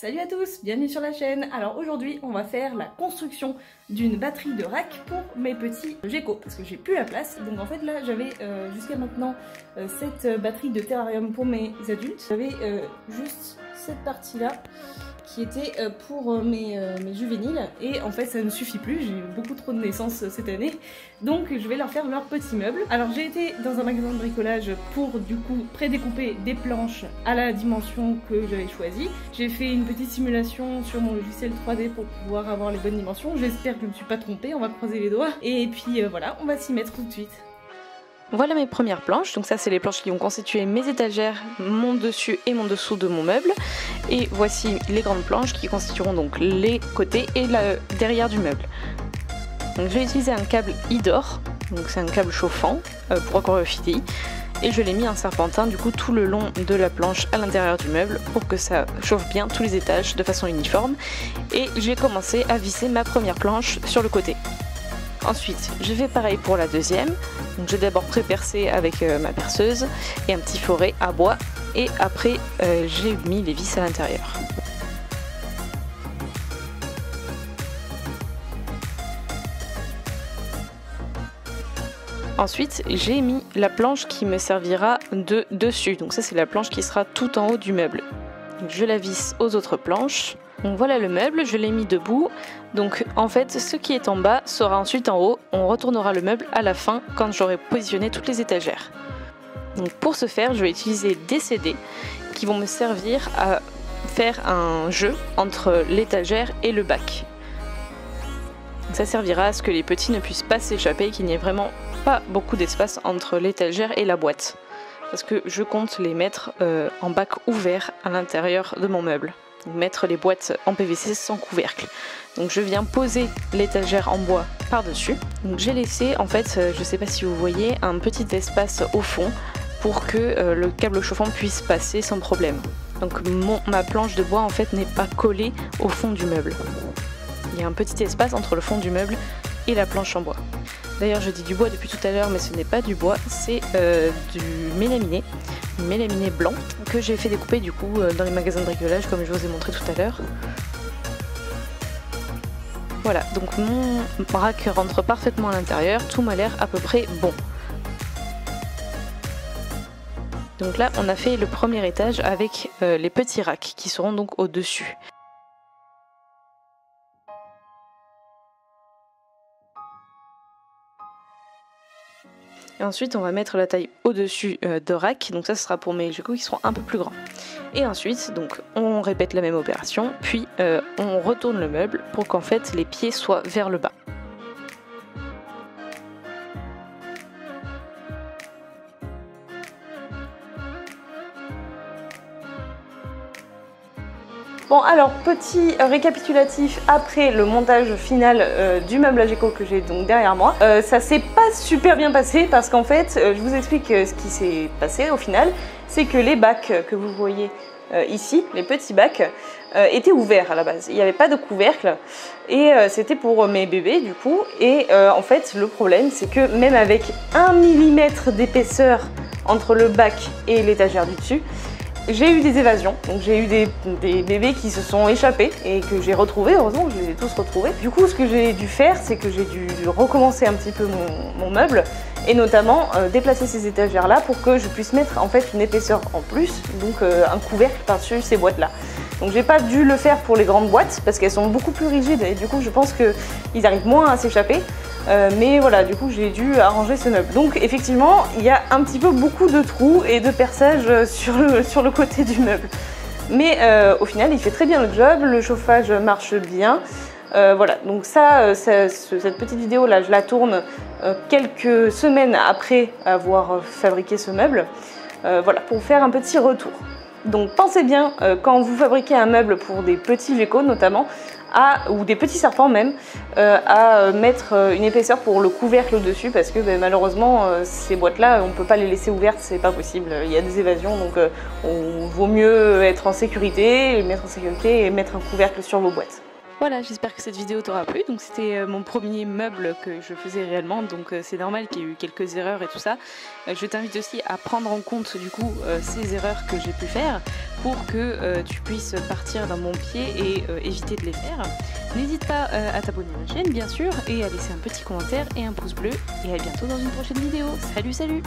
Salut à tous, bienvenue sur la chaîne. Alors aujourd'hui on va faire la construction d'une batterie de rack pour mes petits geckos parce que j'ai plus la place. Donc en fait là j'avais jusqu'à maintenant cette batterie de terrarium pour mes adultes. J'avais juste cette partie là qui était pour mes juvéniles et en fait ça ne suffit plus, j'ai eu beaucoup trop de naissances cette année, donc je vais leur faire leur petit meuble. Alors j'ai été dans un magasin de bricolage pour du coup prédécouper des planches à la dimension que j'avais choisie. J'ai fait une petite simulation sur mon logiciel 3D pour pouvoir avoir les bonnes dimensions, j'espère que je ne me suis pas trompée, on va croiser les doigts et puis voilà, on va s'y mettre tout de suite. Voilà mes premières planches, donc ça c'est les planches qui vont constituer mes étagères, mon dessus et mon dessous de mon meuble. Et voici les grandes planches qui constitueront donc les côtés et le derrière du meuble. Donc je vais utiliser un câble IDOR, donc c'est un câble chauffant pour aquariophilie. Et je l'ai mis en serpentin du coup tout le long de la planche à l'intérieur du meuble pour que ça chauffe bien tous les étages de façon uniforme. Et j'ai commencé à visser ma première planche sur le côté. Ensuite, je fais pareil pour la deuxième. Donc, je vais d'abord pré-percer avec ma perceuse et un petit foret à bois. Et après, j'ai mis les vis à l'intérieur. Ensuite, j'ai mis la planche qui me servira de dessus. Donc ça, c'est la planche qui sera tout en haut du meuble. Donc, je la visse aux autres planches. Donc voilà le meuble, je l'ai mis debout. Donc en fait, ce qui est en bas sera ensuite en haut. On retournera le meuble à la fin quand j'aurai positionné toutes les étagères. Donc pour ce faire, je vais utiliser des CD qui vont me servir à faire un jeu entre l'étagère et le bac. Donc ça servira à ce que les petits ne puissent pas s'échapper et qu'il n'y ait vraiment pas beaucoup d'espace entre l'étagère et la boîte. Parce que je compte les mettre en bac ouvert à l'intérieur de mon meuble. Mettre les boîtes en PVC sans couvercle. Donc je viens poser l'étagère en bois par-dessus. Donc j'ai laissé en fait, je sais pas si vous voyez, un petit espace au fond pour que le câble chauffant puisse passer sans problème. Donc ma planche de bois en fait n'est pas collée au fond du meuble. Il y a un petit espace entre le fond du meuble et la planche en bois. D'ailleurs je dis du bois depuis tout à l'heure mais ce n'est pas du bois, c'est du mélaminé blanc que j'ai fait découper du coup dans les magasins de bricolage comme je vous ai montré tout à l'heure. Voilà, donc mon rack rentre parfaitement à l'intérieur, tout m'a l'air à peu près bon. Donc là on a fait le premier étage avec les petits racks qui seront donc au-dessus. Et ensuite on va mettre la taille au-dessus de rack, donc ça ce sera pour mes geckos qui seront un peu plus grands. Et ensuite donc on répète la même opération, puis on retourne le meuble pour qu'en fait les pieds soient vers le bas. Bon alors petit récapitulatif après le montage final du meuble à gecko que j'ai donc derrière moi. Ça s'est pas super bien passé parce qu'en fait je vous explique ce qui s'est passé au final. C'est que les bacs que vous voyez ici, les petits bacs, étaient ouverts à la base. Il n'y avait pas de couvercle et c'était pour mes bébés du coup. Et en fait le problème c'est que même avec 1 mm d'épaisseur entre le bac et l'étagère du dessus, j'ai eu des évasions, donc j'ai eu des bébés qui se sont échappés et que j'ai retrouvés, heureusement je les ai tous retrouvés. Du coup ce que j'ai dû faire c'est que j'ai dû recommencer un petit peu mon meuble et notamment déplacer ces étagères là pour que je puisse mettre en fait une épaisseur en plus, donc un couvercle par-dessus ces boîtes là. Donc j'ai pas dû le faire pour les grandes boîtes parce qu'elles sont beaucoup plus rigides et du coup je pense qu'ils arrivent moins à s'échapper. Mais voilà, du coup j'ai dû arranger ce meuble. Donc effectivement, il y a un petit peu beaucoup de trous et de perçages sur le côté du meuble. Mais au final, il fait très bien le job, le chauffage marche bien. Voilà, donc cette petite vidéo là, je la tourne quelques semaines après avoir fabriqué ce meuble. Voilà, pour faire un petit retour. Donc pensez bien, quand vous fabriquez un meuble pour des petits geckos notamment, ou des petits serpents même, à mettre une épaisseur pour le couvercle au-dessus parce que malheureusement ces boîtes là on ne peut pas les laisser ouvertes, c'est pas possible, il y a des évasions donc on vaut mieux être en sécurité et mettre un couvercle sur vos boîtes. Voilà, j'espère que cette vidéo t'aura plu. Donc c'était mon premier meuble que je faisais réellement, donc c'est normal qu'il y ait eu quelques erreurs et tout ça. Je t'invite aussi à prendre en compte du coup ces erreurs que j'ai pu faire pour que tu puisses partir d'un bon pied et éviter de les faire. N'hésite pas à t'abonner à la chaîne bien sûr et à laisser un petit commentaire et un pouce bleu, et à bientôt dans une prochaine vidéo. Salut salut!